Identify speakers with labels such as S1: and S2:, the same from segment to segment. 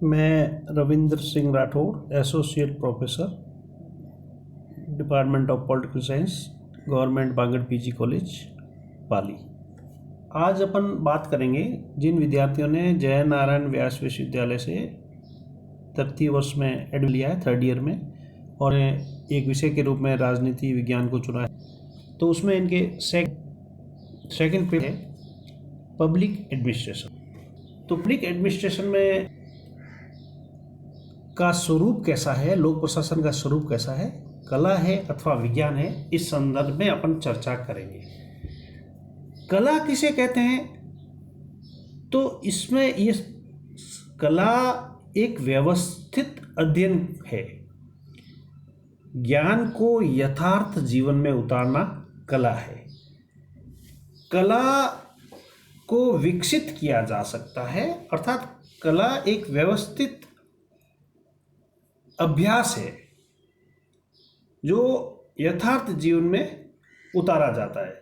S1: मैं Ravindra Singh Rathore, associate professor, department of political science, government Bangar PG college, Pali. आज अपन बात करेंगे जिन विद्यार्थियों ने जय नारायण व्यास विश्वविद्यालय से तृतीय वर्ष में एडमिशन लिया है, थर्ड ईयर में, और एक विषय के रूप में राजनीति विज्ञान को चुना है, तो उसमें इनके सेकंड पे है पब्लिक एडमिनिस्ट्रेशन। तो पब्लिक एडमिनिस्ट्रेशन में का स्वरूप कैसा है, लोक प्रशासन का स्वरूप कैसा है, कला है अथवा विज्ञान है, इस संदर्भ में अपन चर्चा करेंगे। कला किसे कहते हैं? तो इसमें ये कला एक व्यवस्थित अध्ययन है। ज्ञान को यथार्थ जीवन में उतारना कला है। कला को विकसित किया जा सकता है, अर्थात कला एक व्यवस्थित अभ्यास है जो यथार्थ जीवन में उतारा जाता है।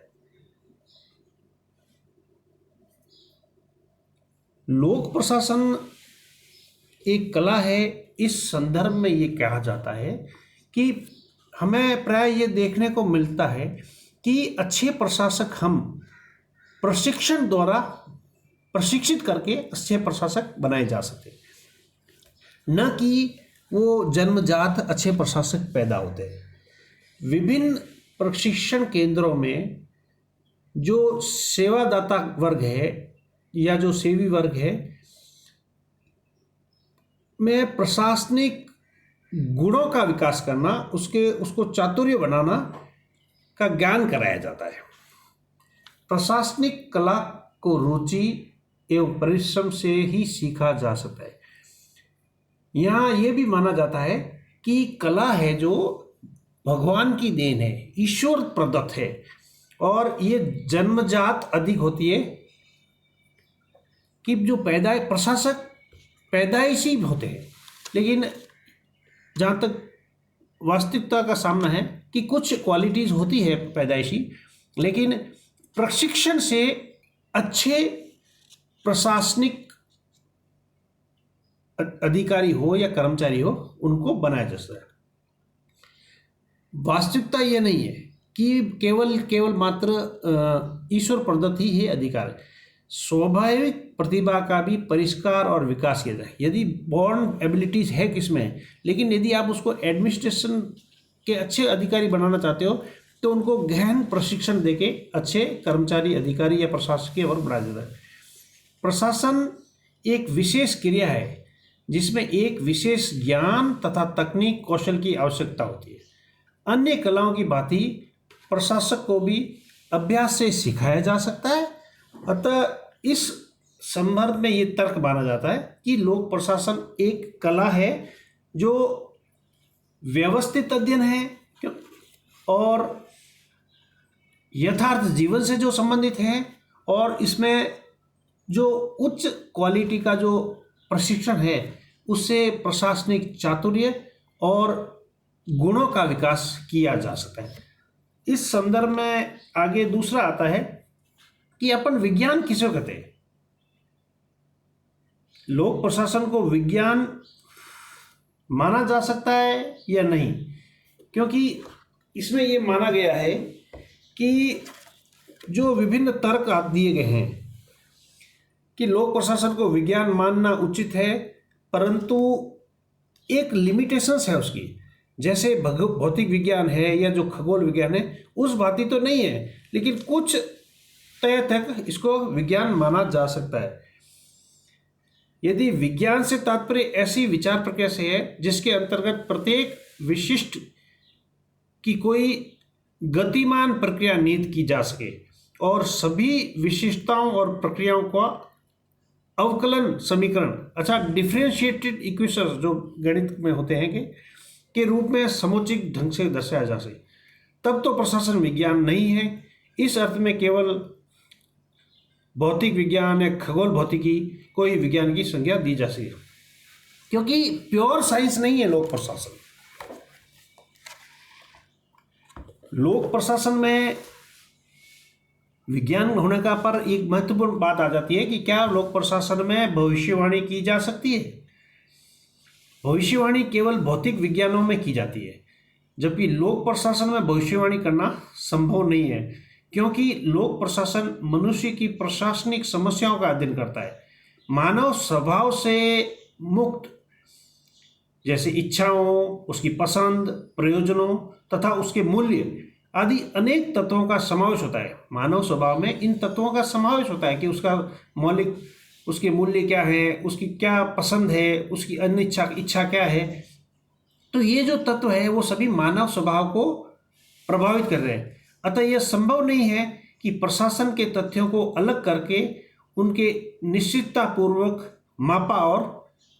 S1: लोक प्रशासन एक कला है। इस संदर्भ में ये कहा जाता है कि हमें प्राय ये देखने को मिलता है कि अच्छे प्रशासक हम प्रशिक्षण द्वारा प्रशिक्षित करके अच्छे प्रशासक बनाए जा सके, न कि वो जन्मजात अच्छे प्रशासक पैदा होते हैं। विभिन्न प्रशिक्षण केंद्रों में जो सेवादाता वर्ग है या जो सेवी वर्ग है में प्रशासनिक गुणों का विकास करना, उसको चातुर्य बनाना का ज्ञान कराया जाता है। प्रशासनिक कला को रुचि एवं परिश्रम से ही सीखा जा सकता है। यहाँ ये भी माना जाता है कि कला है जो भगवान की देन है, ईश्वर प्रदत्त है, और ये जन्मजात अधिक होती है कि जो प्रशासक पैदाइशी होते हैं, लेकिन जहाँ तक वास्तविकता का सामना है कि कुछ क्वालिटीज़ होती है पैदाइशी, लेकिन प्रशिक्षण से अच्छे प्रशासनिक अधिकारी हो या कर्मचारी हो, उनको बनाया जा सकता है। वास्तविकता ये नहीं है कि केवल मात्र ईश्वर प्रदत्त ही है अधिकार। स्वाभाविक प्रतिभा का भी परिष्कार और विकास किया जाए। यदि बॉर्न एबिलिटीज है किसमें, लेकिन यदि आप उसको एडमिनिस्ट्रेशन के अच्छे अधिकारी बनाना चाहते हो तो उनको गहन प्रशिक्षण देके अच्छे कर्मचारी, अधिकारी या प्रशासकीय वर्ग बना देता है। प्रशासन एक विशेष क्रिया है जिसमें एक विशेष ज्ञान तथा तकनीक कौशल की आवश्यकता होती है। अन्य कलाओं की भांति प्रशासक को भी अभ्यास से सिखाया जा सकता है। अतः इस संदर्भ में ये तर्क माना जाता है कि लोक प्रशासन एक कला है जो व्यवस्थित अध्ययन है और यथार्थ जीवन से जो संबंधित है, और इसमें जो उच्च क्वालिटी का जो प्रशिक्षण है उससे प्रशासनिक चातुर्य और गुणों का विकास किया जा सकता है। इस संदर्भ में आगे दूसरा आता है कि अपन विज्ञान किसे कहते हैं। लोक प्रशासन को विज्ञान माना जा सकता है या नहीं, क्योंकि इसमें ये माना गया है कि जो विभिन्न तर्क दिए गए हैं कि लोक प्रशासन को विज्ञान मानना उचित है, परंतु एक लिमिटेशंस है उसकी। जैसे भौतिक विज्ञान है या जो खगोल विज्ञान है, उस भांति तो नहीं है, लेकिन कुछ तय तक इसको विज्ञान माना जा सकता है। यदि विज्ञान से तात्पर्य ऐसी विचार प्रक्रिया से है जिसके अंतर्गत प्रत्येक विशिष्ट की कोई गतिमान प्रक्रिया निहित की जा सके और सभी विशिष्टताओं और प्रक्रियाओं का अवकलन समीकरण, अच्छा डिफरेंशिएटेड इक्वेशंस जो गणित में होते हैं के रूप में समुचित ढंग से दर्शाया जा सके, तब तो प्रशासन विज्ञान नहीं है। इस अर्थ में केवल भौतिक विज्ञान या खगोल भौतिकी को ही विज्ञान की संज्ञा दी जा सके, क्योंकि प्योर साइंस नहीं है लोक प्रशासन। लोक प्रशासन में विज्ञान होने का पर एक महत्वपूर्ण बात आ जाती है कि क्या लोक प्रशासन में भविष्यवाणी की जा सकती है। भविष्यवाणी केवल भौतिक विज्ञानों में की जाती है, जबकि लोक प्रशासन में भविष्यवाणी करना संभव नहीं है, क्योंकि लोक प्रशासन मनुष्य की प्रशासनिक समस्याओं का अध्ययन करता है। मानव स्वभाव से मुक्त, जैसे इच्छाओं, उसकी पसंद, प्रयोजनों तथा उसके मूल्य आदि अनेक तत्वों का समावेश होता है। मानव स्वभाव में इन तत्वों का समावेश होता है कि उसका मौलिक, उसके मूल्य क्या है, उसकी क्या पसंद है, उसकी अन्य इच्छा क्या है। तो ये जो तत्व है वो सभी मानव स्वभाव को प्रभावित कर रहे हैं। अतः यह संभव नहीं है कि प्रशासन के तथ्यों को अलग करके उनके निश्चिततापूर्वक मापा और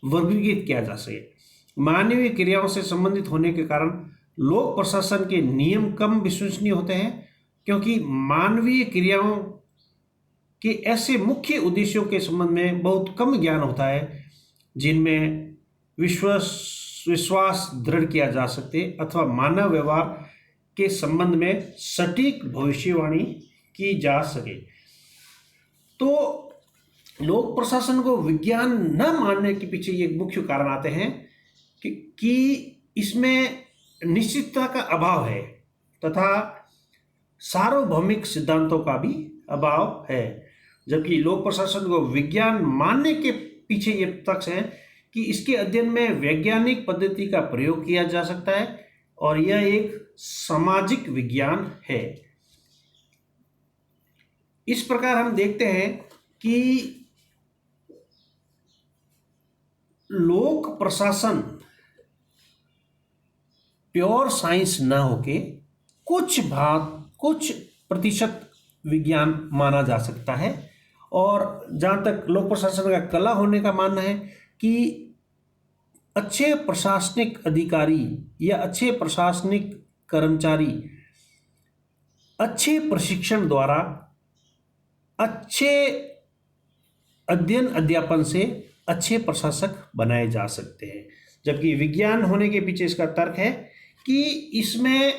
S1: वर्गीकृत किया जा सके। मानवीय क्रियाओं से संबंधित होने के कारण लोक प्रशासन के नियम कम विश्वसनीय होते हैं, क्योंकि मानवीय क्रियाओं के ऐसे मुख्य उद्देश्यों के संबंध में बहुत कम ज्ञान होता है जिनमें विश्वास दृढ़ किया जा सके अथवा मानव व्यवहार के संबंध में सटीक भविष्यवाणी की जा सके। तो लोक प्रशासन को विज्ञान न मानने के पीछे ये मुख्य कारण आते हैं कि इसमें निश्चितता का अभाव है तथा सार्वभौमिक सिद्धांतों का भी अभाव है। जबकि लोक प्रशासन को विज्ञान मानने के पीछे ये तथ्य है कि इसके अध्ययन में वैज्ञानिक पद्धति का प्रयोग किया जा सकता है और यह एक सामाजिक विज्ञान है। इस प्रकार हम देखते हैं कि लोक प्रशासन प्योर साइंस ना होके कुछ प्रतिशत विज्ञान माना जा सकता है। और जहाँ तक लोक प्रशासन का कला होने का मानना है कि अच्छे प्रशासनिक अधिकारी या अच्छे प्रशासनिक कर्मचारी अच्छे प्रशिक्षण द्वारा, अच्छे अध्ययन अध्यापन से अच्छे प्रशासक बनाए जा सकते हैं। जबकि विज्ञान होने के पीछे इसका तर्क है कि इसमें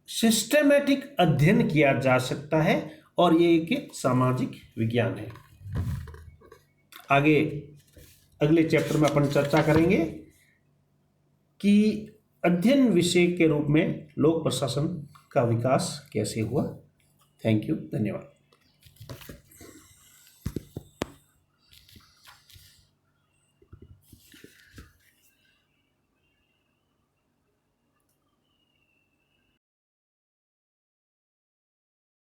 S1: सिस्टेमेटिक अध्ययन किया जा सकता है और ये एक सामाजिक विज्ञान है। आगे अगले चैप्टर में अपन चर्चा करेंगे कि अध्ययन विषय के रूप में लोक प्रशासन का विकास कैसे हुआ। थैंक यू, धन्यवाद।